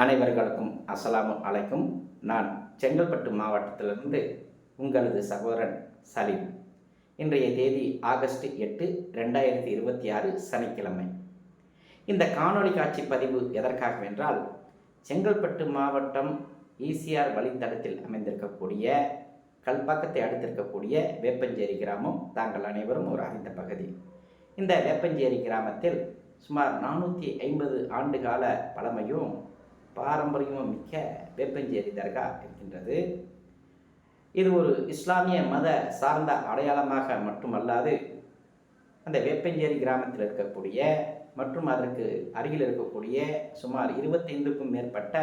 அனைவர்களுக்கும் அஸ்ஸலாமு அலைக்கும். நான் செங்கல்பட்டு மாவட்டத்திலிருந்து உங்களது சகோதரன் சலீம். இன்றைய தேதி ஆகஸ்ட் 8, 2026 சனிக்கிழமை. இந்த காணொளி காட்சி பதிவு எதற்காகவென்றால், செங்கல்பட்டு மாவட்டம் ஈசிஆர் வழித்தடத்தில் அமைந்திருக்கக்கூடிய கல்பாக்கத்தை அடுத்திருக்கக்கூடிய வேப்பஞ்சேரி கிராமம் தாங்கள் அனைவரும் ஒரு அறிந்த பகுதி. இந்த வேப்பஞ்சேரி கிராமத்தில் சுமார் 450 ஆண்டுகால பழமையும் பாரம்பரியமும் மிக்க வேப்பஞ்சேரி தர்கா இருக்கின்றது. இது ஒரு இஸ்லாமிய மத சார்ந்த அடையாளமாக மட்டுமல்லாது, அந்த வேப்பஞ்சேரி கிராமத்தில் இருக்கக்கூடிய மற்றும் அதற்கு அருகில் இருக்கக்கூடிய சுமார் 25க்கும் மேற்பட்ட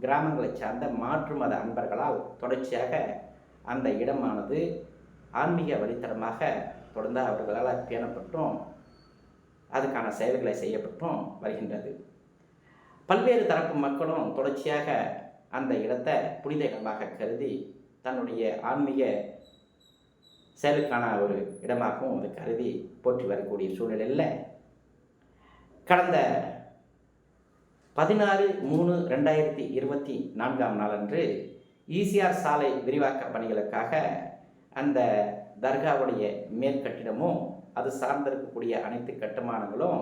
கிராமங்களை சார்ந்த மாற்று மத அன்பர்களால் தொடர்ச்சியாக அந்த இடமானது ஆன்மீக வழித்தடமாக தொடர்ந்து அவர்களால் பேணப்பட்டும் அதுக்கான செயல்களை செய்யப்பட்டும் வருகின்றது. பல்வேறு தரப்பு மக்களும் தொடர்ச்சியாக அந்த இடத்தை புனித இடமாக கருதி தன்னுடைய ஆன்மீக செயலுக்கான ஒரு இடமாகவும் அதை கருதி போற்றி வரக்கூடிய சூழ்நிலையில் கடந்த 16/3/2024 அன்று ஈசிஆர் சாலை விரிவாக்க பணிகளுக்காக அந்த தர்காவுடைய மேற்கட்டிடமும் அது சார்ந்திருக்கக்கூடிய அனைத்து கட்டுமானங்களும்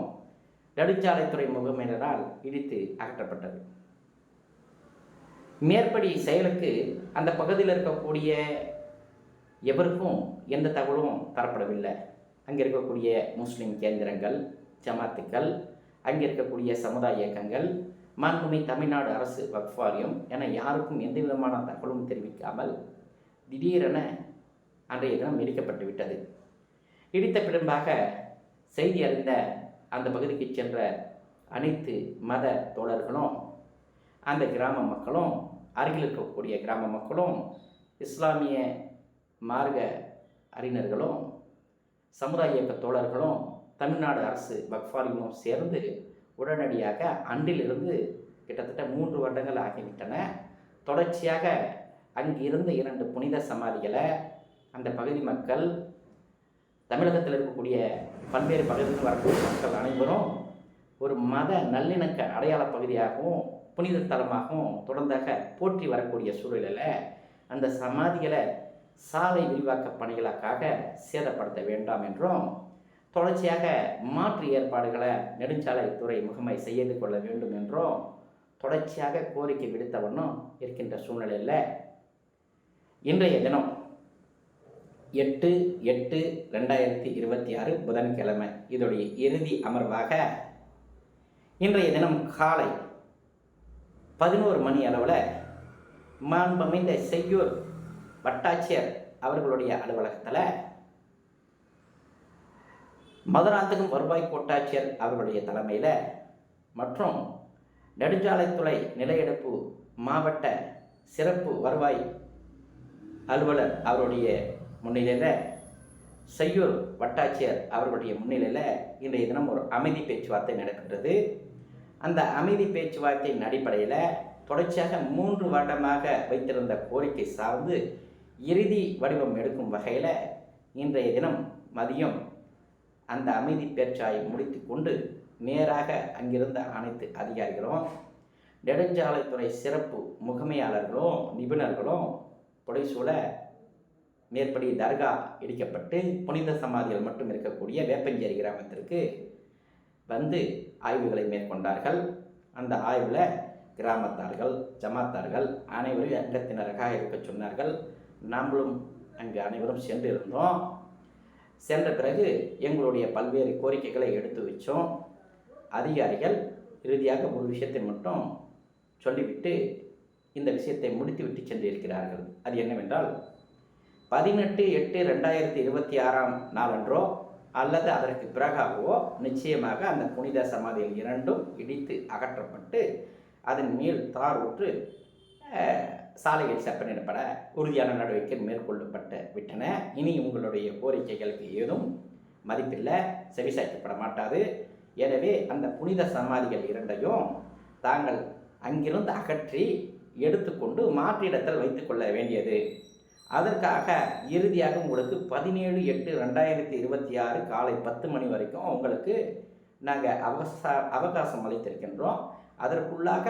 நெடுஞ்சாலைத்துறை முகமையினரால் இடித்து அகற்றப்பட்டது. மேற்படி செயலுக்கு அந்த பகுதியில் இருக்கக்கூடிய எவருக்கும் எந்த தகவலும் தரப்படவில்லை. அங்கே இருக்கக்கூடிய முஸ்லிம் கேந்திரங்கள், ஜமாத்துக்கள், அங்கே இருக்கக்கூடிய சமுதாய இயக்கங்கள், மாண்புமிகு தமிழ்நாடு அரசு வக்ஃப் வாரியம் என யாருக்கும் எந்த விதமான தகவலும் தெரிவிக்காமல் திடீரென அன்றைய தினம் இடிக்கப்பட்டு விட்டது. இடித்த பிறம்பாக செய்தி அறிந்த அந்த பகுதிக்கு சென்ற அனைத்து மத தோழர்களும், அந்த கிராம மக்களும், அருகில் இருக்கக்கூடிய கிராம மக்களும், இஸ்லாமிய மார்க்க அறிஞர்களும், சமுதாய இயக்க தோழர்களும், தமிழ்நாடு அரசு வக்ஃப் வாரியமும் சேர்ந்து உடனடியாக அன்றிலிருந்து கிட்டத்தட்ட 3 வருடங்கள் ஆகிவிட்டன. தொடர்ச்சியாக அங்கிருந்த 2 புனித சமாதிகளை அந்த பகுதி மக்கள், தமிழகத்தில் இருக்கக்கூடிய பல்வேறு பகுதியில் வரக்கூடிய மக்கள் அனைவரும் ஒரு மத நல்லிணக்க அடையாள பகுதியாகவும் புனித தலமாகவும் தொடர்ந்தாக போற்றி வரக்கூடிய சூழலில் அந்த சமாதிகளை சாலை விரிவாக்க பணிகளுக்காக சேதப்படுத்த வேண்டாம் என்றும், தொடர்ச்சியாக மாற்று ஏற்பாடுகளை நெடுஞ்சாலைத்துறை முகமை செய்து கொள்ள வேண்டும் என்றும் தொடர்ச்சியாக கோரிக்கை விடுத்தவண்ணம் இருக்கின்ற சூழ்நிலையில் இன்றைய தினம் 8/8/2026 புதன்கிழமை இதோடைய இறுதி அமர்வாக இன்றைய தினம் காலை 11 மணி அளவில் மாண்புமிகு செய்யூர் வட்டாட்சியர் அவர்களுடைய அலுவலகத்தில் மதுராந்தகம் வருவாய் கோட்டாட்சியர் அவர்களுடைய தலைமையில் மற்றும் நெடுஞ்சாலைத்துறை நிலையெடுப்பு மாவட்ட சிறப்பு வருவாய் அலுவலர் அவருடைய முன்னிலையில், செய்யூர் வட்டாட்சியர் அவர்களுடைய முன்னிலையில் இன்றைய தினம் ஒரு அமைதி பேச்சுவார்த்தை நடக்கின்றது. அந்த அமைதி பேச்சுவார்த்தையின் அடிப்படையில் தொடர்ச்சியாக 3 வருடமாக வைத்திருந்த கோரிக்கை சார்ந்து இறுதி வடிவம் எடுக்கும் வகையில் இன்றைய தினம் மதியம் அந்த அமைதி பேச்சாயை முடித்து கொண்டு நேராக அங்கிருந்த அனைத்து அதிகாரிகளும், நெடுஞ்சாலைத்துறை சிறப்பு முகமையாளர்களும், நிபுணர்களும் புடைசூழ மேற்படி தர்கா இடிக்கப்பட்டு புனித சமாதிகள் மட்டும் இருக்கக்கூடிய வேப்பஞ்சேரி கிராமத்திற்கு வந்து ஆய்வுகளை மேற்கொண்டார்கள். அந்த ஆய்வில் கிராமத்தார்கள், ஜமாத்தார்கள் அனைவரும் அங்கத்தினராக இருக்க சொன்னார்கள். நாம்ளும் அங்கு அனைவரும் சென்று இருந்தோம். சென்ற பிறகு எங்களுடைய பல்வேறு கோரிக்கைகளை எடுத்து வச்சோம். அதிகாரிகள் இறுதியாக ஒரு விஷயத்தை மட்டும் சொல்லிவிட்டு இந்த விஷயத்தை முடித்துவிட்டு சென்றிருக்கிறார்கள். அது என்னவென்றால், 18/8/2026 அன்றோ அல்லது அதற்கு பிறகாகவோ நிச்சயமாக அந்த புனித சமாதிகள் 2ம் இடித்து அகற்றப்பட்டு அதன் மேல் தார் ஊற்று சாலைகள் செப்பனிடப்பட உறுதியான நடவடிக்கை மேற்கொள்ளப்பட்டு விட்டன. இனி உங்களுடைய கோரிக்கைகளுக்கு ஏதும் மதிப்பில்லை, செவிசாய்க்கப்பட மாட்டாது. எனவே அந்த புனித சமாதிகள் 2ஐயும் தாங்கள் அங்கிருந்து அகற்றி எடுத்துக்கொண்டு மாற்று இடத்தில் வைத்துக்கொள்ள வேண்டியது. அதற்காக இறுதியாக உங்களுக்கு 17/8/2026 காலை 10 மணி வரைக்கும் உங்களுக்கு நாங்கள் அவகாசம் அளித்திருக்கின்றோம். அதற்குள்ளாக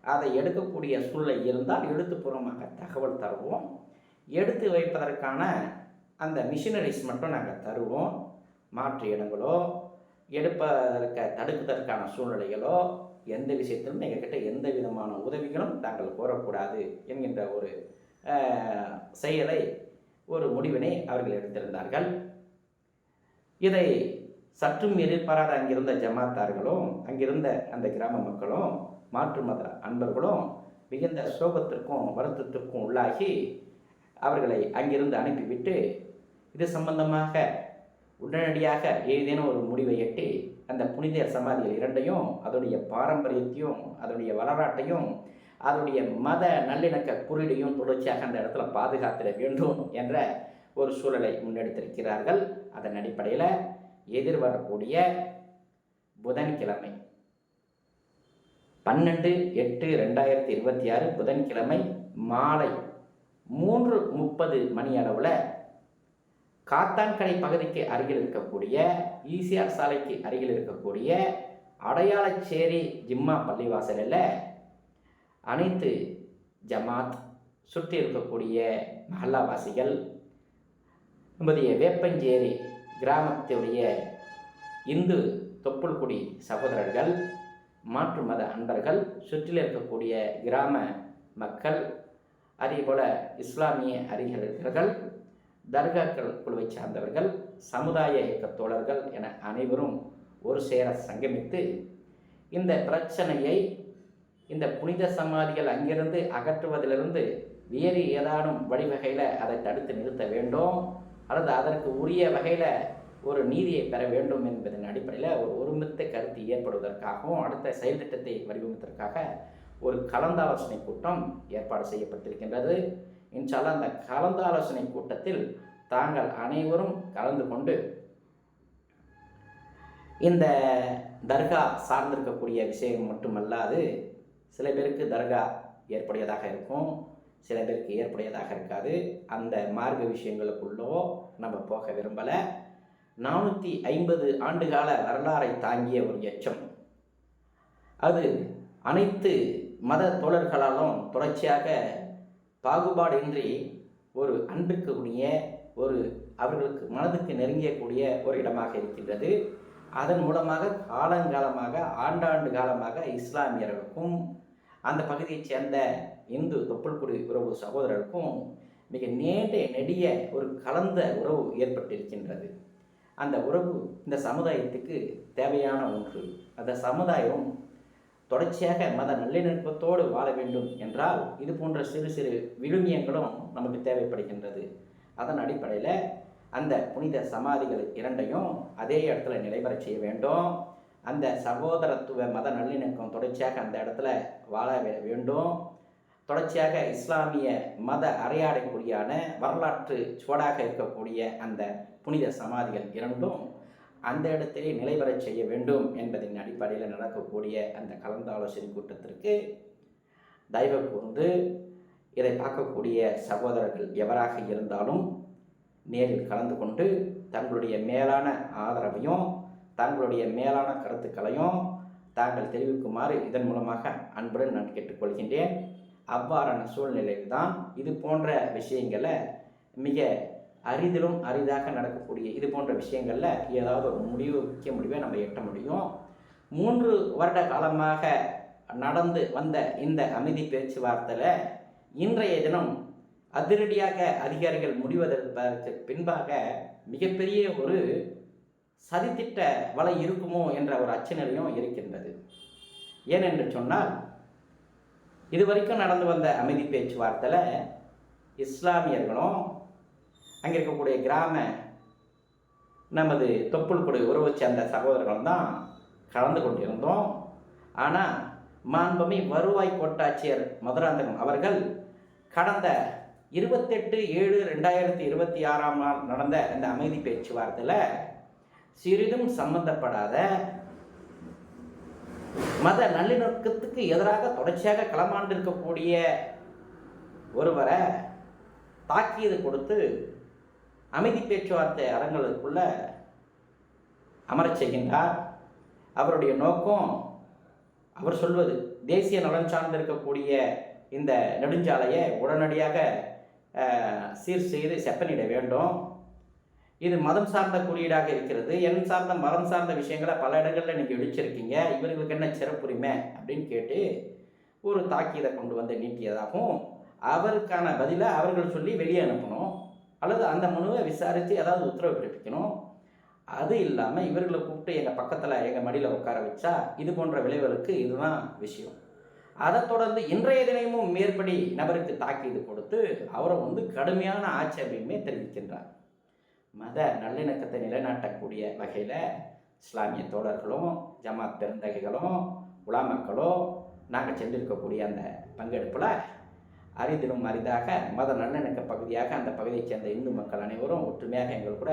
அதை எடுக்கக்கூடிய சூழ்நிலை இருந்தால் எழுத்துப்பூர்வமாக தகவல் தருவோம். எடுத்து வைப்பதற்கான அந்த மிஷினரிஸ் மட்டும் நாங்கள் தருவோம். மாற்று இடங்களோ எடுப்பதற்கு தடுப்பதற்கான சூழ்நிலைகளோ எந்த விஷயத்திலும் எங்ககிட்ட எந்த விதமான உதவிகளும் தாங்கள் கோரக்கூடாது என்கின்ற ஒரு செயலை, ஒரு முடிவினை அவர்கள் எடுத்திருந்தார்கள். இதை சற்றும் எதிர்பாராத அங்கிருந்த ஜமாத்தார்களும் அங்கிருந்த அந்த கிராம மக்களும் மாற்று மத அன்பர்களும் மிகுந்த சோகத்திற்கும் வருத்தத்திற்கும் உள்ளாகி அவர்களை அங்கிருந்து அனுப்பிவிட்டு இது சம்பந்தமாக உடனடியாக ஏதேனும் ஒரு முடிவை எட்டி அந்த புனித சமாதிகள் இரண்டையும் அதனுடைய பாரம்பரியத்தையும் அதனுடைய வரலாற்றையும் அதனுடைய மத நல்லிணக்க குறியீடையும் தொடர்ச்சியாக அந்த இடத்துல பாதுகாத்திட வேண்டும் என்ற ஒரு சூழலை முன்னெடுத்திருக்கிறார்கள். அதன் அடிப்படையில் எதிர்வரக்கூடிய புதன்கிழமை 12/8/2026 புதன்கிழமை மாலை 3:30 மணி அளவில் காத்தான்கடை பகுதிக்கு அருகில் இருக்கக்கூடிய ஈசிஆர் சாலைக்கு அருகில் இருக்கக்கூடிய அடையாளச்சேரி ஜிம்மா பள்ளிவாசலில் அனைத்து ஜமாத் சுற்றி இருக்கக்கூடிய மஹல்லாவாசிகள் நம்முடைய வேப்பஞ்சேரி கிராமத்துடைய இந்து தொப்புள்குடி சகோதரர்கள் மாற்று மத அன்பர்கள் சுற்றில் இருக்கக்கூடிய கிராம மக்கள் அதேபோல் இஸ்லாமிய அறிஞர்கள் தர்காக்கள் குழுவை சார்ந்தவர்கள் சமுதாய இயக்க தோழர்கள் என அனைவரும் ஒரு சேர சங்கமித்து இந்த பிரச்சனையை இந்த புனித சமாதிகள் அங்கிருந்து அகற்றுவதிலிருந்து வேறு ஏதானும் வழிவகையில் அதை தடுத்து நிறுத்த வேண்டும் அல்லது அதற்கு உரிய வகையில் ஒரு நீதியை பெற வேண்டும் என்பதன் அடிப்படையில் ஒரு ஒருமித்த கருத்து ஏற்படுவதற்காகவும் அடுத்த செயல் திட்டத்தை வடிவமைப்பதற்காக ஒரு கலந்தாலோசனை கூட்டம் ஏற்பாடு செய்யப்பட்டிருக்கின்றது. இன்ஷால்லா அந்த கலந்தாலோசனை கூட்டத்தில் தாங்கள் அனைவரும் கலந்து கொண்டு இந்த தர்கா சார்ந்திருக்கக்கூடிய விஷயம் மட்டுமல்லாது சில பேருக்கு தர்கா ஏற்புடையதாக இருக்கும், சில பேருக்கு ஏற்புடையதாக இருக்காது. அந்த மார்க்க விஷயங்களுக்குள்ளோ நம்ம போக விரும்பலை. 450 ஆண்டுகால வரலாறை தாங்கிய ஒரு எச்சம் அது அனைத்து மத தோழர்களாலும் தொடர்ச்சியாக பாகுபாடின்றி ஒரு அன்பிற்குரிய ஒரு அவர்களுக்கு மனதுக்கு நெருங்கியக்கூடிய ஒரு இடமாக இருக்கின்றது. அதன் மூலமாக காலங்காலமாக ஆண்டாண்டு காலமாக இஸ்லாமியர்களுக்கும் அந்த பகுதியைச் சேர்ந்த இந்து தொப்புள்குடி உறவு சகோதரருக்கும் மிக நெடிய ஒரு கலந்த உறவு ஏற்பட்டிருக்கின்றது. அந்த உறவு இந்த சமுதாயத்துக்கு தேவையான ஒன்று. அந்த சமுதாயம் தொடர்ச்சியாக மத நல்லிணக்கத்தோடு வாழ வேண்டும் என்றால் இது போன்ற சிறு சிறு விழுமியங்களும் நமக்கு தேவைப்படுகின்றது. அதன் அடிப்படையில் அந்த புனித சமாதிகள் இரண்டையும் அதே இடத்துல நிலைபெற செய்ய வேண்டும். அந்த சகோதரத்துவ மத நல்லிணக்கம் தொடர்ச்சியாக அந்த இடத்துல வாழ வேண்டும். தொடர்ச்சியாக இஸ்லாமிய மத அரையாடைக்குடியான வரலாற்று சுவடாக இருக்கக்கூடிய அந்த புனித சமாதிகள் இரண்டும் அந்த இடத்திலே நிலைபெற செய்ய வேண்டும் என்பதின் அடிப்படையில் நடக்கக்கூடிய அந்த கலந்தாலோசனை கூட்டத்திற்கு தயவு கூர்ந்து இதை பார்க்கக்கூடிய சகோதரர்கள் எவராக இருந்தாலும் நேரில் கலந்து கொண்டு தங்களுடைய மேலான ஆதரவையும் தங்களுடைய மேலான கருத்துக்களையும் தாங்கள் தெரிவிக்குமாறு இதன் மூலமாக அன்புடன் நான் கேட்டுக்கொள்கின்றேன். அவ்வாறான சூழ்நிலையில் தான் இது போன்ற விஷயங்களை மிக அரிதிலும் அரிதாக நடக்கக்கூடிய இது போன்ற விஷயங்களில் ஏதாவது ஒரு முக்கிய முடிவை நம்ம எட்ட முடியும். 3 வருட காலமாக நடந்து வந்த இந்த அமைதி பேச்சுவார்த்தையில் இன்றைய தினம் அதிரடியாக அதிகாரிகள் முடிவதற்கு பின்பாக மிகப்பெரிய ஒரு சதித்திட்ட வலை இருக்குமோ என்ற ஒரு அச்சநிலையும் இருக்கின்றது. ஏனென்று சொன்னால் இதுவரைக்கும் நடந்து வந்த அமைதி பேச்சுவார்த்தையில் இஸ்லாமியர்களும் அங்கே இருக்கக்கூடிய கிராம நமது தொப்புள்குடி உறவை சேர்ந்த சகோதரர்களும் தான் கலந்து கொண்டிருந்தோம். ஆனால் மாண்புமிகு வருவாய் கோட்டாட்சியர் மதுராந்தகம் அவர்கள் கடந்த 28/7/2026 நடந்த இந்த அமைதி பேச்சுவார்த்தையில் சிறிதும் சம்பந்தப்படாத மத நல்லிணக்கத்துக்கு எதிராக தொடர்ச்சியாக களமாண்டிருக்கக்கூடிய ஒருவரை தாக்கீது கொடுத்து அமைதி பேச்சுவார்த்தை அரங்களுக்குள்ள அமரச் செய்கின்றார். அவருடைய நோக்கம் அவர் சொல்வது தேசிய நலன் சார்ந்திருக்கக்கூடிய இந்த நெடுஞ்சாலையை உடனடியாக சீர் செய்து செப்பனிட வேண்டும். இது மதம் சார்ந்த குறியீடாக இருக்கிறது. எண் சார்ந்த மதம் சார்ந்த விஷயங்களை பல இடங்களில் நீங்கள் இடிச்சிருக்கீங்க, இவர்களுக்கு என்ன சிறப்புரிமை அப்படின்னு கேட்டு ஒரு தாக்கீதை கொண்டு வந்து நீட்டியதாகவும், அவருக்கான பதிலை அவர்கள் சொல்லி வெளியே அனுப்பணும் அல்லது அந்த மனுவை விசாரித்து ஏதாவது உத்தரவு பிறப்பிக்கணும். அது இல்லாமல் இவர்களை கூப்பிட்டு எங்கள் பக்கத்தில் எங்கள் மடியில் உட்கார வச்சா இது போன்ற விளைவுகளுக்கு இதுதான் விஷயம். அதை தொடர்ந்து இன்றைய தினமும் மேற்படி நபருக்கு தாக்கீது கொடுத்து அவரை கடுமையான ஆட்சேபையுமே தெரிவிக்கின்றார். மத நல்லிணக்கத்தை நிலைநாட்டக்கூடிய வகையில் இஸ்லாமிய தோழர்களும் ஜமாத் பெருந்தகைகளும் உலமாக்களும் நாங்கள் சென்றிருக்கக்கூடிய அந்த பங்கெடுப்பில் அரிதிலும் அரிதாக மத நல்லிணக்க பகுதியாக அந்த பகுதியைச் சேர்ந்த இந்து மக்கள் அனைவரும் ஒற்றுமையாக எங்கள் கூட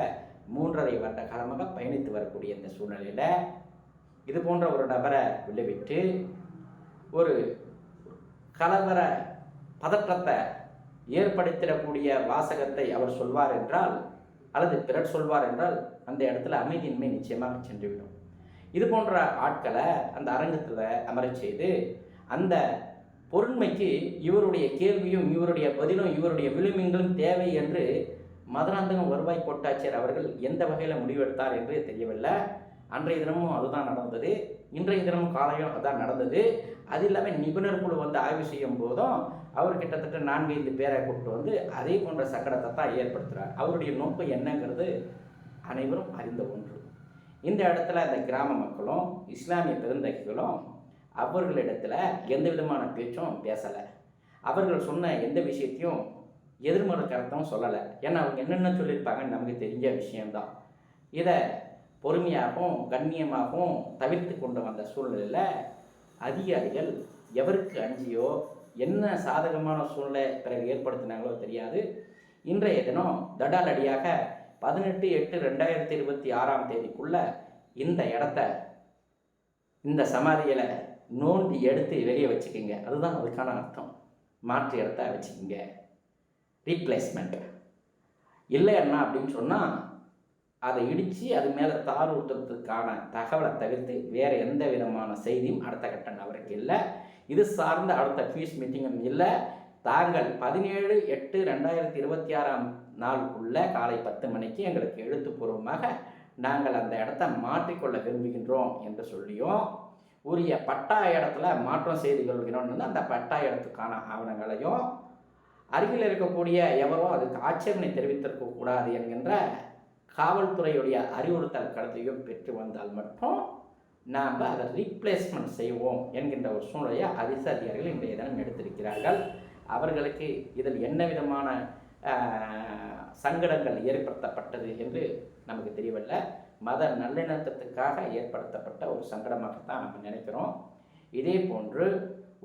3.5 வருட காலமாக பயணித்து வரக்கூடிய இந்த சூழ்நிலையில் இது போன்ற ஒரு நபரை விளைவிட்டு ஒரு கலவர பதற்றத்தை ஏற்படுத்திடக்கூடிய வாசகத்தை அவர் சொல்வார் என்றால் அல்லது பிறர் சொல்வார் என்றால் அந்த இடத்துல அமைதியின்மை நிச்சயமாக சென்றுவிடும். இது போன்ற ஆட்களை அந்த அரங்கத்தில் அமரச் செய்து அந்த பொருண்மைக்கு இவருடைய கேள்வியும் இவருடைய பதிலும் இவருடைய விழுமியங்களும் தேவை என்று மதுராந்தகம் வருவாய் கோட்டாட்சியர் அவர்கள் எந்த வகையில் முடிவெடுத்தார் என்று தெரியவில்லை. அன்றைய தினமும் அதுதான் நடந்தது, இன்றைய தினமும் காலையும் அதுதான் நடந்தது. அது இல்லாமல் நிபுணர் குழு ஆய்வு செய்யும் போதும் அவர் கிட்டத்தட்ட 4-5 பேரை கூப்பிட்டு அதே போன்ற சங்கடத்தை தான் ஏற்படுத்துகிறார். அவருடைய நோக்கம் என்னங்கிறது அனைவரும் அறிந்த ஒன்று. இந்த இடத்துல அந்த கிராம மக்களும் இஸ்லாமிய பெருந்தகைகளும் அவர்களிடத்தில் எந்த விதமான பேச்சும் பேசலை. அவர்கள் சொன்ன எந்த விஷயத்தையும் எதிர்மறை கருத்தும் சொல்லலை. ஏன்னா அவங்க என்னென்ன சொல்லியிருப்பாங்கன்னு நமக்கு தெரிஞ்ச விஷயம்தான். இதை பொறுமையாகவும் கண்ணியமாகவும் தவிர்த்து கொண்டு வந்த சூழ்நிலையில் அதிகாரிகள் எவருக்கு அஞ்சியோ என்ன சாதகமான சூழ்நிலை பிறகு ஏற்படுத்தினாங்களோ தெரியாது. இன்றைய தினம் தடாலடியாக 18/8/2026 இந்த இடத்த இந்த சமாதிகளை நோண்டி எடுத்து வெளியே வச்சுக்கிங்க. அதுதான் அதுக்கான அர்த்தம். மாற்று இடத்த வச்சுக்கிங்க, ரீப்ளேஸ்மெண்ட். இல்லைன்னா அப்படின்னு சொன்னால் அதை இடித்து அது மேலே தார் ஊற்றுறதுக்கான தகவலை தவிர்த்து வேறு எந்த விதமான செய்தியும் அடுத்த கட்ட நபருக்கு இல்லை. இது சார்ந்த அடுத்த ஃபீஸ் மீட்டிங்கும் இல்லை. தாங்கள் 17/8/2026 காலை 10 மணிக்கு எங்களுக்கு எழுத்துப்பூர்வமாக நாங்கள் அந்த இடத்த மாற்றிக்கொள்ள விரும்புகின்றோம் என்று சொல்லியும் உரிய பட்டா இடத்துல மாற்றம் செய்து கொள்கிறோம் அந்த பட்டா இடத்துக்கான ஆவணங்களையும் அருகில் இருக்கக்கூடிய எவரோ அதுக்கு ஆட்சேபனை தெரிவித்திருக்கக்கூடாது என்கின்ற காவல்துறையுடைய அறிவுறுத்தல் கருத்தையும் பெற்று வந்தால் மட்டும் நாம் அதை ரீப்ளேஸ்மெண்ட் செய்வோம் என்கின்ற ஒரு சூழ்நிலையை அதிகாரிகள் இன்றைய தினம் எடுத்திருக்கிறார்கள். அவர்களுக்கு இதில் என்ன விதமான சங்கடங்கள் ஏற்படுத்தப்பட்டது என்று நமக்கு தெரியவில்லை. மத நல்லிணக்கத்துக்காக ஏற்படுத்தப்பட்ட ஒரு சங்கடமாகத்தான் நம்ம நினைக்கிறோம். இதே போன்று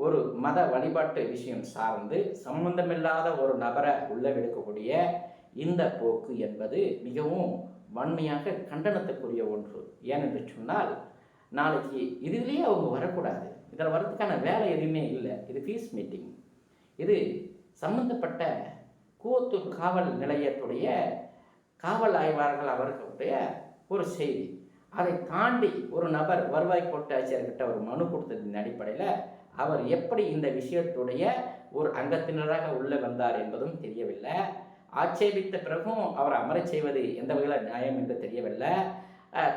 ஒரு மத வழிபாட்டு விஷயம் சார்ந்து சம்பந்தமில்லாத ஒரு நபரை உள்ளெடுக்கக்கூடிய இந்த போக்கு என்பது மிகவும் வன்மையாக கண்டனத்துக்குரிய ஒன்று. ஏனென்று சொன்னால் நாளைக்கு இதுலேயே அவங்க வரக்கூடாது. இதில் வர்றதுக்கான வேலை எதுவுமே இல்லை. இது ஃபீஸ் மீட்டிங். இது சம்பந்தப்பட்ட கூவத்தூர் காவல் நிலையத்துடைய காவல் ஆய்வாளர்கள் அவர்களுடைய ஒரு செய்தி. அதை தாண்டி ஒரு நபர் வருவாய் கோட்டாட்சியர்கிட்ட ஒரு மனு கொடுத்ததின் அடிப்படையில் அவர் எப்படி இந்த விஷயத்துடைய ஒரு அங்கத்தினராக உள்ளே வந்தார் என்பதும் தெரியவில்லை. ஆட்சேபித்த பிறகும் அவரை அமரச் செய்வது எந்த வகையில் நியாயம் என்று தெரியவில்லை.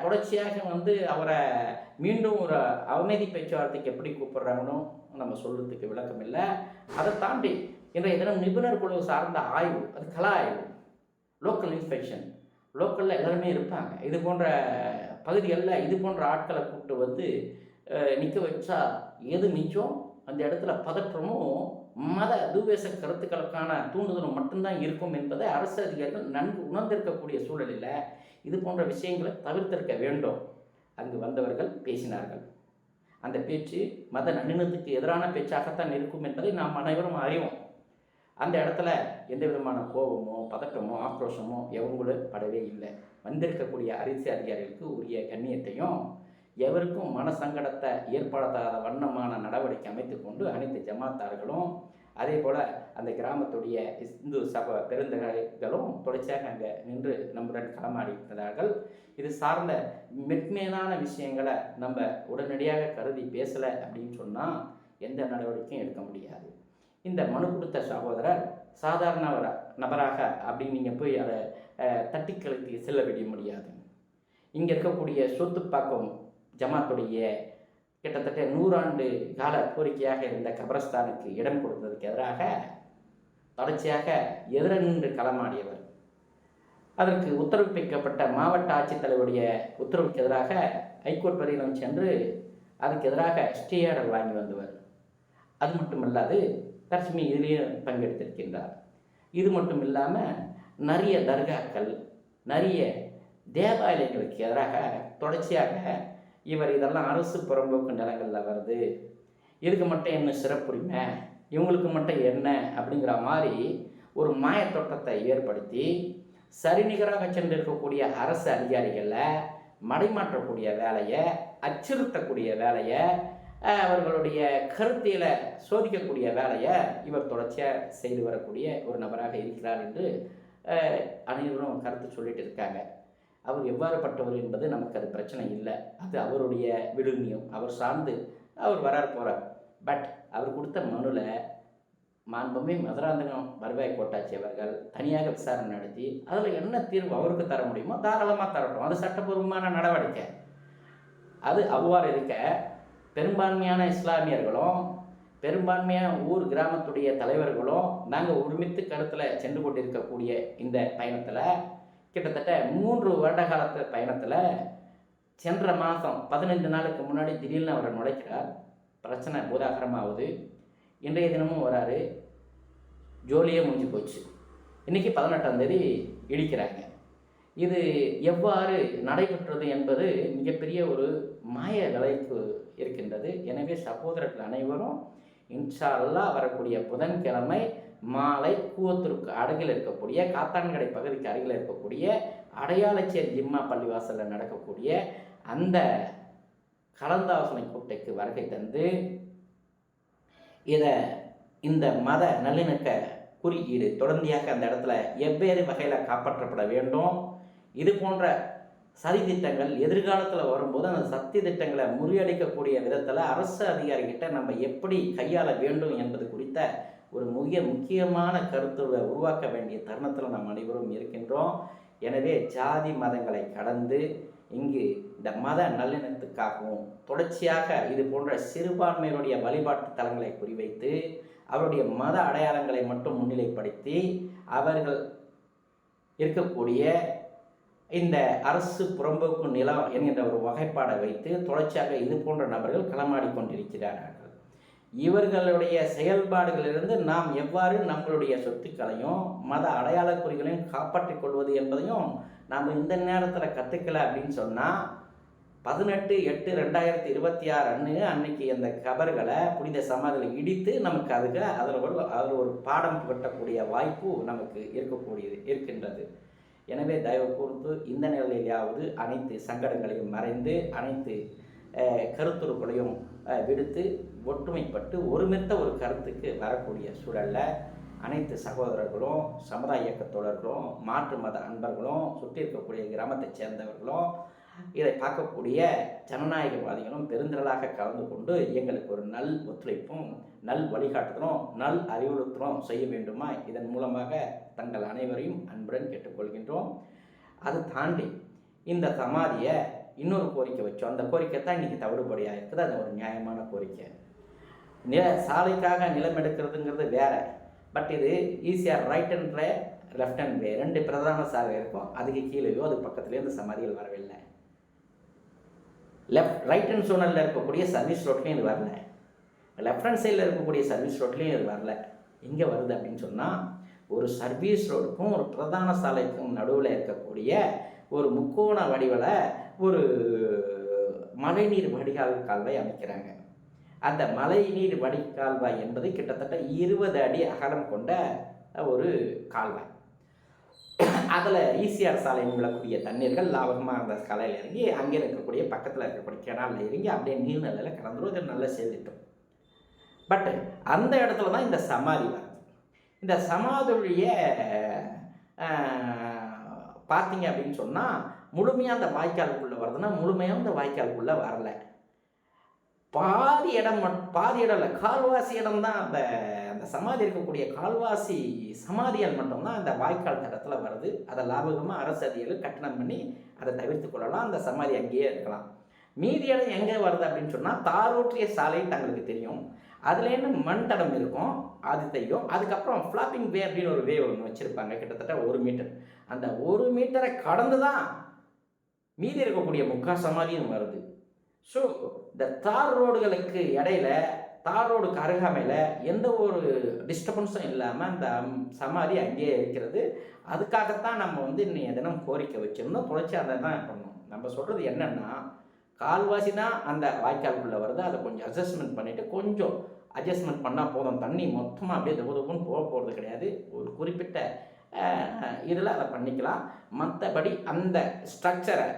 தொடர்ச்சியாக அவரை மீண்டும் ஒரு அவமதி பேச்சுவார்த்தைக்கு எப்படி கூப்பிடுறாங்கன்னு நம்ம சொல்கிறதுக்கு விளக்கம் இல்லை. அதை தாண்டி இன்றைய தினம் நிபுணர் குழு சார்ந்த ஆய்வு, அது கள ஆய்வு, லோக்கல் இன்ஸ்பெக்ஷன், லோக்கலில் எல்லாருமே இருப்பாங்க. இது போன்ற பகுதிகளில் இது போன்ற ஆட்களை கூப்பிட்டு நிற்க வச்சா எது மிச்சம் அந்த இடத்துல பதற்றமும் மத துவேஷ கருத்துக்களுக்கான தூண்டுதலும் மட்டும்தான் இருக்கும் என்பதை அரசு அதிகாரிகள் நன்கு உணர்ந்திருக்கக்கூடிய சூழலில் இது போன்ற விஷயங்களை தவிர்த்திருக்க வேண்டும். அங்கு வந்தவர்கள் பேசினார்கள். அந்த பேச்சு மத நல்லிணக்கத்துக்கு எதிரான பேச்சாகத்தான் இருக்கும் என்பதை நாம் அனைவரும் அறிவோம். அந்த இடத்துல எந்த விதமான கோபமோ பதட்டமோ ஆக்ரோஷமோ எவங்களும் படவே இல்லை. வந்திருக்கக்கூடிய அரசு அதிகாரிகளுக்கு உரிய கண்ணியத்தையும் எவருக்கும் மனசங்கடத்தை ஏற்படுத்தாத வண்ணமான நடவடிக்கை அமைத்து கொண்டு அனைத்து ஜமாத்தார்களும் அதே போல் அந்த கிராமத்துடைய இந்து சபை பெருந்தகைகளும் தொடர்ச்சியாக அங்கே நின்று நம்முடன் களமாடிக்கிறார்கள். இது சார்ந்த மென்மேலான விஷயங்களை நம்ம உடனடியாக கருதி பேசலை அப்படின்னு சொன்னால் எந்த நடவடிக்கையும் எடுக்க முடியாது. இந்த மனு கொடுத்த சகோதரர் சாதாரண நபராக அப்படின்னு நீங்கள் போய் அதை தட்டி கழித்து செல்ல விட முடியாது. இங்கே இருக்கக்கூடிய சொத்துப்பாக்கம் ஜமாத்துடைய கிட்டத்தட்ட 100 ஆண்டு கால கோரிக்கையாக இருந்த கபரஸ்தானுக்கு இடம் கொடுத்ததுக்கு எதிராக தொடர்ச்சியாக எதிர நின்று களமாடியவர். அதற்கு உத்தரவு பிறப்பிக்கப்பட்ட மாவட்ட ஆட்சித்தலைவருடைய உத்தரவுக்கு எதிராக ஹைகோர்ட் வரையிலும் சென்று அதுக்கு எதிராக ஸ்டே ஆர்டர் வாங்கி வந்தவர். அது மட்டுமல்லாது தற்சமயம் இதிலேயே பங்கெடுத்திருக்கின்றார். இது மட்டும் இல்லாமல் நிறைய தர்காக்கள், நிறைய தேவாலயங்களுக்கு எதிராக தொடர்ச்சியாக இவர் இதெல்லாம் அரசு புறம்போக்கு நிலங்களில் வருது, இதுக்கு மட்டும் என்ன சிறப்புரிமை, இவங்களுக்கு மட்டும் என்ன அப்படிங்கிற மாதிரி ஒரு மாயத்தோட்டத்தை ஏற்படுத்தி சரிநிகராக சென்றிருக்கக்கூடிய அரசு அதிகாரிகளை மடைமாற்றக்கூடிய வேலையை, அச்சுறுத்தக்கூடிய வேலையை, அவர்களுடைய கருத்தியலை சோதிக்கக்கூடிய வேலையை இவர் தொடர்ச்சியாக செய்து வரக்கூடிய ஒரு நபராக இருக்கிறார் என்று அனைவரும் கருத்து சொல்லிட்டு இருக்காங்க. அவர் எவ்வாறுப்பட்டவர் என்பது நமக்கு அது பிரச்சனை இல்லை. அது அவருடைய விழுமியம், அவர் சார்ந்து அவர் வரார் போகிறார். பட் அவர் கொடுத்த மனுவில் மாண்புமே மதுராந்தகம் வருவாய் கோட்டாட்சி அவர்கள் தனியாக விசாரணை நடத்தி அதில் என்ன தீர்வு அவருக்கு தர முடியுமோ தாராளமாக தரட்டும். அது சட்டப்பூர்வமான நடவடிக்கை. அது அவ்வாறு இருக்க பெரும்பான்மையான இஸ்லாமியர்களும் பெரும்பான்மையான ஊர் கிராமத்துடைய தலைவர்களும் நாங்கள் ஒருமித்து கருத்தில் சென்று கொண்டிருக்கக்கூடிய இந்த பயணத்தில் கிட்டத்தட்ட 3 வருட காலத்து பயணத்தில் சென்ற மாதம் 15 நாளுக்கு முன்னாடி திடீர்னு அவரை நுழைக்கிறார். பிரச்சனை பூதாகரமாகுது. இன்றைய தினமும் வராரு. ஜோலியே முடிஞ்சு போச்சு. இன்றைக்கி 18ஆம் தேதி இடிக்கிறாங்க. இது எவ்வாறு நடைபெற்றது என்பது மிகப்பெரிய ஒரு மாய விளைவு இருக்கின்றது. எனவே சகோதரர்கள் அனைவரும் இன்ஷா அல்லாஹ் வரக்கூடிய புதன்கிழமை மாலை கூவத்தூருக்கு அருகில் இருக்கக்கூடிய காத்தான்கடை பகுதிக்கு அருகில் இருக்கக்கூடிய அடையாளச்சேரி ஜிம்மா பள்ளிவாசலில் நடக்கக்கூடிய அந்த கலந்தாலோசனை கூட்டத்துக்கு வருகை தந்து இந்த மத நல்லிணக்க குறியீடு தொடர்ந்தியாக அந்த இடத்துல எவ்வேறு வகையில் காப்பாற்றப்பட வேண்டும், இது போன்ற சதி திட்டங்கள் எதிர்காலத்தில் வரும்போது அந்த சக்தி திட்டங்களை முறியடிக்கக்கூடிய விதத்தில் அரசு அதிகாரிகிட்ட நம்ம எப்படி கையாள வேண்டும் என்பது குறித்த ஒரு முக்கியமான கருத்துரை உருவாக்க வேண்டிய தருணத்தில் நாம் அனைவரும் இருக்கின்றோம். எனவே ஜாதி மதங்களை கடந்து இங்கு இந்த மத நல்லிணத்துக்காகவும் தொடர்ச்சியாக இது போன்ற சிறுபான்மையினுடைய வழிபாட்டு தலங்களை குறிவைத்து அவருடைய மத அடையாளங்களை மட்டும் முன்னிலைப்படுத்தி அவர்கள் இருக்கக்கூடிய இந்த அரசு புறம்போக்கு நிலம் என்கின்ற ஒரு வகைப்பாடை வைத்து தொடர்ச்சியாக இது போன்ற நபர்கள் களமாடிக்கொண்டிருக்கிறார்கள். இவர்களுடைய செயல்பாடுகளிலிருந்து நாம் எவ்வாறு நம்மளுடைய சொத்துக்களையும் மத அடையாள குறிகளையும் காப்பாற்றிக் கொள்வது என்பதையும் நாம் இந்த நேரத்தில் கற்றுக்கல அப்படின்னு சொன்னால் 18/8/2026 அன்னைக்கு அந்த கபர்களை புனித சமாதியில் இடித்து நமக்கு அதில் ஒரு பாடம் புகட்டக்கூடிய வாய்ப்பு நமக்கு இருக்கின்றது. எனவே தயவு கூர்ந்து இந்த நிலையிலாவது அனைத்து சங்கடங்களையும் மறைந்து அனைத்து கருத்துருக்களையும் விடுத்து ஒற்றுமைப்பட்டு ஒருமித்த ஒரு கருத்துக்கு வரக்கூடிய சூழலில் அனைத்து சகோதரர்களும் சமுதாய இயக்கத்தோழர்களும் மாற்று மத அன்பர்களும் சுற்றி இருக்கக்கூடிய கிராமத்தைச் சேர்ந்தவர்களும் இதை பார்க்கக்கூடிய ஜனநாயகவாதிகளும் பெருந்திரளாக கலந்து கொண்டு எங்களுக்கு ஒரு நல் ஒத்துழைப்பும் நல் வழிகாட்டுதலும் நல் அறிவுறுத்தலும் செய்ய வேண்டுமா, இதன் மூலமாக தங்கள் அனைவரையும் அன்புடன் கேட்டுக்கொள்கின்றோம். அது தாண்டி இந்த சமாதியை இன்னொரு கோரிக்கை வச்சோம். அந்த கோரிக்கை தான் இன்றைக்கி தவிடுபடியாக இருக்குது. அது ஒரு நியாயமான கோரிக்கை. சாலைக்காக நிலம் எடுக்கிறதுங்கிறது வேறு. பட் இது ஈஸியாக ரைட் அண்ட் லெஃப்ட் அண்ட் வே 2 பிரதான சாலை இருக்கும். அதுக்கு கீழேயோ அது பக்கத்துலேயோ அந்த சமாதிகள் வரவில்லை. ரைட் ஹேண்ட் சோனலில் இருக்கக்கூடிய சர்வீஸ் ரோட்லேயும் இது வரல. லெஃப்ட் ஹேண்ட் சைடில் இருக்கக்கூடிய சர்வீஸ் ரோட்லேயும் இது வரல. எங்கே வருது அப்படின்னு சொன்னால் ஒரு சர்வீஸ் ரோடுக்கும் ஒரு பிரதான சாலைக்கும் நடுவில் இருக்கக்கூடிய ஒரு முக்கோண வடிவில் ஒரு மழைநீர் வடிகால் கால்வாய் அமைக்கிறாங்க. அந்த மழைநீர் வடிகால்வாய் என்பது கிட்டத்தட்ட 20 அடி அகலம் கொண்ட ஒரு கால்வாய். அதில் ஈசிஆர் சாலையில் விழக்கூடிய தண்ணீர்கள் லாபகமாக அந்த கலையில் இறங்கி அங்கே இருக்கக்கூடிய பக்கத்தில் இருக்கக்கூடிய கிணாலில் இறங்கி அப்படியே நீர்நிலையில் கலந்துரும். இது நல்ல சேர்ந்துட்டோம். பட் அந்த இடத்துல தான் இந்த சமாதி வருது. இந்த சமாதியுடைய பார்த்தீங்க அப்படின்னு சொன்னால் முழுமையாக அந்த வாய்க்காலுக்குள்ளே வருதுன்னா முழுமையாக அந்த வாய்க்காலுக்குள்ளே வரல. பாதி இடம் இல்லை, கால்வாசி இடம் தான் அந்த அந்த சமாதி இருக்கக்கூடிய கால்வாசி சமாதிகள் மட்டும்தான் அந்த வாய்க்கால் தடத்தில் வருது. அதை லாபகமாக அரசு அதிகாரிகள் கட்டணம் பண்ணி அதை தவிர்த்து கொள்ளலாம், அந்த சமாதி அங்கேயே இருக்கலாம். மீதி இடம் எங்கே வருது அப்படின்னு சொன்னால் தாரோற்றிய சாலை தங்களுக்கு தெரியும், அதுலேருந்து மண் தடம் இருக்கும், அது தெரியும். அதுக்கப்புறம் ஃப்ளாப்பிங் வே அப்படின்னு ஒரு வே ஒன்று வச்சுருப்பாங்க, கிட்டத்தட்ட 1 மீட்டர். அந்த 1 மீட்டரை கடந்து தான் மீதி இருக்கக்கூடிய முக்கால் சமாதியும் வருது. ஸோ இந்த தார் ரோடுகளுக்கு இடையில, தார் ரோடுக்கு அருகாமையில் எந்த ஒரு டிஸ்டர்பன்ஸும் இல்லாமல் அந்த சமாதி அங்கேயே இருக்கிறது. அதுக்காகத்தான் நம்ம இன்றைய தினம் கோரிக்கை வச்சிருந்தோம், தொலைச்சி அதை தான் பண்ணோம். நம்ம சொல்கிறது என்னென்னா, கால்வாசி தான் அந்த வாய்க்காலுக்குள்ளே வருது, அதை கொஞ்சம் அட்ஜஸ்ட்மெண்ட் பண்ணால் போதும். தண்ணி மொத்தமாக அப்படியே தகுதுன்னு போகிறது கிடையாது. ஒரு குறிப்பிட்ட இதில் அதை பண்ணிக்கலாம். மற்றபடி அந்த ஸ்ட்ரக்சரை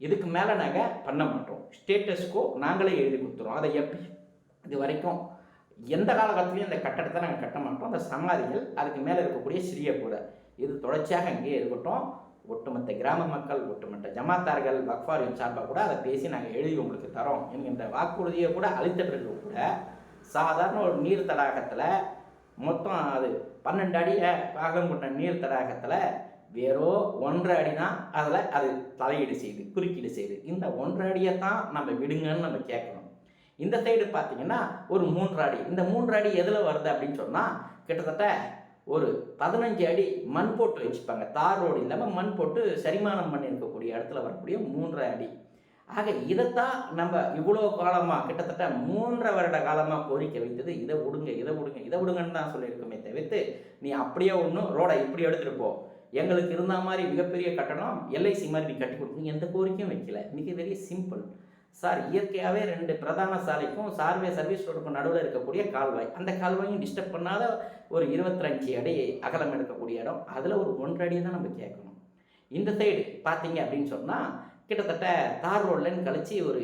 இதுக்கு மேலே நாங்கள் பண்ண மாட்டோம். ஸ்டேட்டஸ்க்கோ நாங்களே எழுதி கொடுத்துருவோம். அதை எப்படி இது வரைக்கும் எந்த காலகட்டத்திலையும் அந்த கட்டடத்தை நாங்கள் கட்ட மாட்டோம். அந்த சமாதிகள் அதுக்கு மேலே இருக்கக்கூடிய சிறிய கூரை இது தொடர்ச்சியாக அங்கேயே இருக்கட்டும். ஒட்டுமொத்த கிராம மக்கள், ஒட்டுமொத்த ஜமாத்தார்கள், வக்ஃப் வாரியம் சார்பாக கூட அதை பேசி நாங்கள் எழுதி உங்களுக்கு தரோம் என்கின்ற வாக்குறுதியை கூட அளித்த பிறகு கூட சாதாரண ஒரு நீர் தடாகத்தில் மொத்தம் அது 12 அடி அகலம் கொண்ட நீர் தடாகத்தில் வெறோ 1.5 அடி தான் அதில் அது தலையீடு செய்யுது, குறுக்கீடு செய்யுது. இந்த 1.5 அடியை தான் நம்ம விடுங்கன்னு நம்ம கேட்கணும். இந்த சைடு பார்த்தீங்கன்னா ஒரு 3 அடி. இந்த 3 அடி எதில் வருது அப்படின்னு சொன்னால் கிட்டத்தட்ட ஒரு 15 அடி மண் போட்டு வச்சுப்பாங்க. தார் ரோடு இல்லாமல் மண் போட்டு சரிமானம் பண்ணி இருக்கக்கூடிய இடத்துல வரக்கூடிய 3.5 அடி. ஆக இதைத்தான் நம்ம இவ்வளோ காலமாக, கிட்டத்தட்ட 3.5 வருட காலமாக கோரிக்கை வைத்தது. இதை விடுங்கன்னு தான் சொல்லியிருக்கோமே தவிர்த்து, நீ அப்படியே ஒன்றும் ரோடை இப்படி எடுத்துகிட்டு போ, எங்களுக்கு இருந்த மாதிரி மிகப்பெரிய கட்டணம் எல்ஐசி மாதிரி நீ கட்டி கொடுக்கணும், எந்த கோரிக்கையும் வைக்கல. மிக வெரி சிம்பிள் சார். இயற்கையாகவே 2 பிரதான சாலைக்கும் சர்வீஸ் ரோடுக்கும் நடுவில் இருக்கக்கூடிய கால்வாய், அந்த கால்வாயும் டிஸ்டர்ப் பண்ணாத ஒரு 25 அடி அகலம் எடுக்கக்கூடிய இடம், அதில் ஒரு 1.5 அடி தான் நம்ம கேட்கணும். இந்த சைடு பார்த்தீங்க அப்படின்னு சொன்னால் கிட்டத்தட்ட தார் ரோட்லன்னு கழிச்சு ஒரு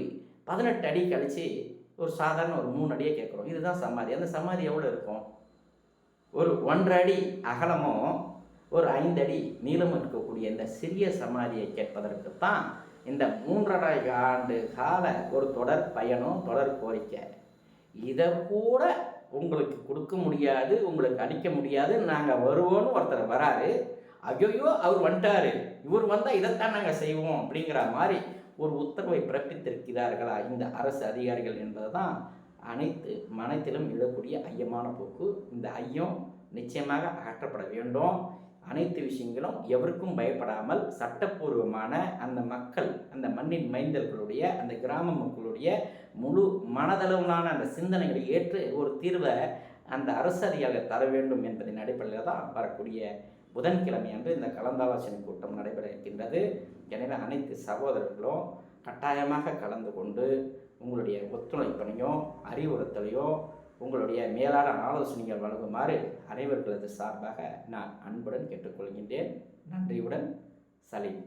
18 அடி கழிச்சு ஒரு சாதாரண ஒரு 3 அடியை கேட்குறோம். இதுதான் சமாதி. அந்த சமாதி எவ்வளோ இருக்கும்? ஒரு 1.5 அடி அகலமும் ஒரு 5 அடி நீளமும் இருக்கக்கூடிய இந்த சிறிய சமாதியை கேட்பதற்கு தான் இந்த 3.5 ஆண்டு கால ஒரு தொடர் பயணம், தொடர் கோரிக்கை. இதை கூட உங்களுக்கு கொடுக்க முடியாது, உங்களுக்கு அளிக்க முடியாது, நாங்கள் வருவோன்னு ஒருத்தர் வராரு, ஐயோ அவர் வந்துட்டாரு, இவர் வந்தால் இதைத்தான் நாங்கள் செய்வோம் அப்படிங்கிற மாதிரி ஒரு உத்தரவை பிறப்பித்திருக்கிறார்களா இந்த அரசு அதிகாரிகள் என்பது தான் அனைத்து மனத்திலும் எழக்கூடிய ஐயமான போக்கு. இந்த ஐயம் நிச்சயமாக அகற்றப்பட வேண்டும். அனைத்து விஷயங்களும் எவருக்கும் பயப்படாமல் சட்டப்பூர்வமான அந்த மக்கள், அந்த மண்ணின் மைந்தர்களுடைய, அந்த கிராம மக்களுடைய முழு மனதளவிலான அந்த சிந்தனைகளை ஏற்று ஒரு தீர்வை அந்த அரசு அதிகாரிகள் தர வேண்டும் என்பதன் அடிப்படையில் தான் வரக்கூடிய புதன்கிழமை அன்று இந்த கலந்தாலோசனை கூட்டம் நடைபெற இருக்கின்றது. எனவே அனைத்து சகோதரர்களும் கட்டாயமாக கலந்து கொண்டு உங்களுடைய ஒத்துழைப்பையோ அறிவுறுத்தலையோ உங்களுடைய மேலான ஆலோசனைகள் வழங்குமாறு அனைவர்களது சார்பாக நான் அன்புடன் கேட்டுக்கொள்கின்றேன். நன்றியுடன் சலீம்.